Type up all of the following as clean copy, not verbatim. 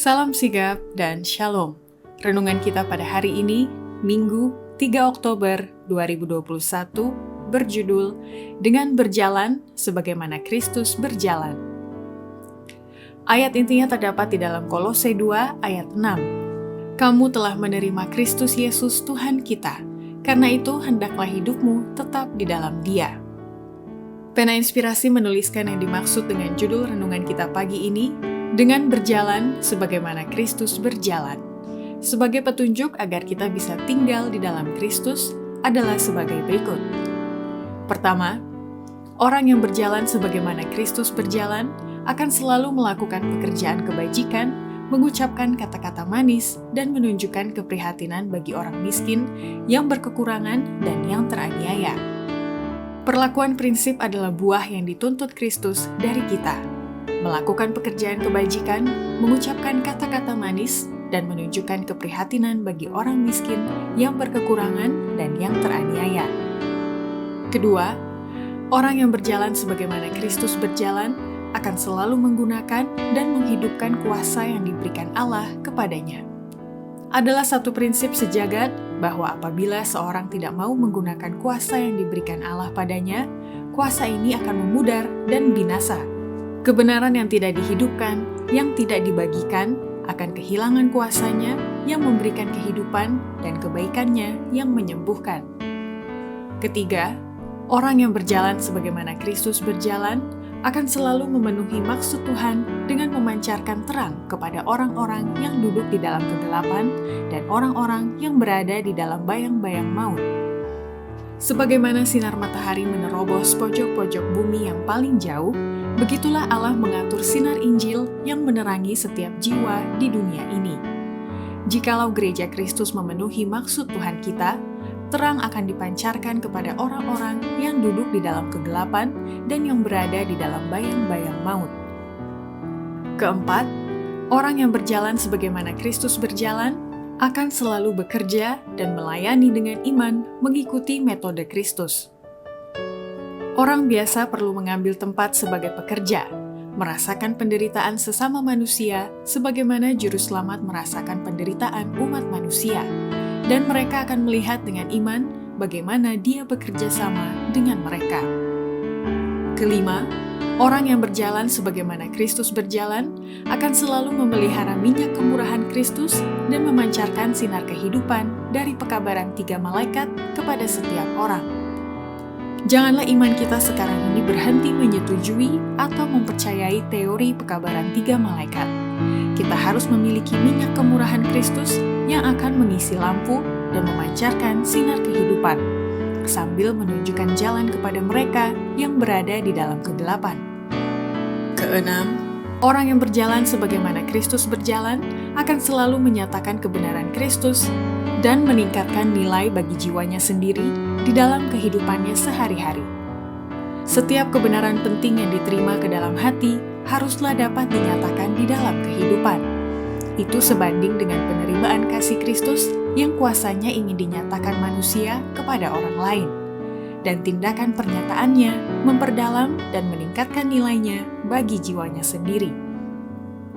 Salam sigap dan shalom. Renungan kita pada hari ini, Minggu 3 Oktober 2021, berjudul Dengan Berjalan Sebagaimana Kristus Berjalan. Ayat intinya terdapat di dalam Kolose 2 ayat 6. Kamu telah menerima Kristus Yesus Tuhan kita, karena itu hendaklah hidupmu tetap di dalam Dia. Pena Inspirasi menuliskan yang dimaksud dengan judul renungan kita pagi ini, dengan berjalan sebagaimana Kristus berjalan. Sebagai petunjuk agar kita bisa tinggal di dalam Kristus adalah sebagai berikut. Pertama, orang yang berjalan sebagaimana Kristus berjalan akan selalu melakukan pekerjaan kebajikan, mengucapkan kata-kata manis, dan menunjukkan keprihatinan bagi orang miskin yang berkekurangan dan yang teraniaya. Perlakuan prinsip adalah buah yang dituntut Kristus dari kita. Melakukan pekerjaan kebajikan, mengucapkan kata-kata manis, dan menunjukkan keprihatinan bagi orang miskin yang berkekurangan dan yang teraniaya. Kedua, orang yang berjalan sebagaimana Kristus berjalan akan selalu menggunakan dan menghidupkan kuasa yang diberikan Allah kepadanya. Adalah satu prinsip sejagat bahwa apabila seorang tidak mau menggunakan kuasa yang diberikan Allah padanya, kuasa ini akan memudar dan binasa. Kebenaran yang tidak dihidupkan, yang tidak dibagikan, akan kehilangan kuasanya yang memberikan kehidupan dan kebaikannya yang menyembuhkan. Ketiga, orang yang berjalan sebagaimana Kristus berjalan akan selalu memenuhi maksud Tuhan dengan memancarkan terang kepada orang-orang yang duduk di dalam kegelapan dan orang-orang yang berada di dalam bayang-bayang maut. Sebagaimana sinar matahari menerobos pojok-pojok bumi yang paling jauh, begitulah Allah mengatur sinar Injil yang menerangi setiap jiwa di dunia ini. Jikalau gereja Kristus memenuhi maksud Tuhan kita, terang akan dipancarkan kepada orang-orang yang duduk di dalam kegelapan dan yang berada di dalam bayang-bayang maut. Keempat, orang yang berjalan sebagaimana Kristus berjalan akan selalu bekerja dan melayani dengan iman mengikuti metode Kristus. Orang biasa perlu mengambil tempat sebagai pekerja, merasakan penderitaan sesama manusia sebagaimana Juru Selamat merasakan penderitaan umat manusia, dan mereka akan melihat dengan iman bagaimana Dia bekerja sama dengan mereka. Kelima, orang yang berjalan sebagaimana Kristus berjalan akan selalu memelihara minyak kemurahan Kristus dan memancarkan sinar kehidupan dari pekabaran 3 malaikat kepada setiap orang. Janganlah iman kita sekarang ini berhenti menyetujui atau mempercayai teori pekabaran 3 malaikat. Kita harus memiliki minyak kemurahan Kristus yang akan mengisi lampu dan memancarkan sinar kehidupan, sambil menunjukkan jalan kepada mereka yang berada di dalam kegelapan. Keenam, orang yang berjalan sebagaimana Kristus berjalan akan selalu menyatakan kebenaran Kristus dan meningkatkan nilai bagi jiwanya sendiri di dalam kehidupannya sehari-hari. Setiap kebenaran penting yang diterima ke dalam hati haruslah dapat dinyatakan di dalam kehidupan. Itu sebanding dengan penerimaan kasih Kristus yang kuasanya ingin dinyatakan manusia kepada orang lain, dan tindakan pernyataannya memperdalam dan meningkatkan nilainya bagi jiwanya sendiri.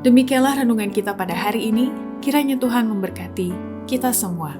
Demikianlah renungan kita pada hari ini, kiranya Tuhan memberkati kita semua.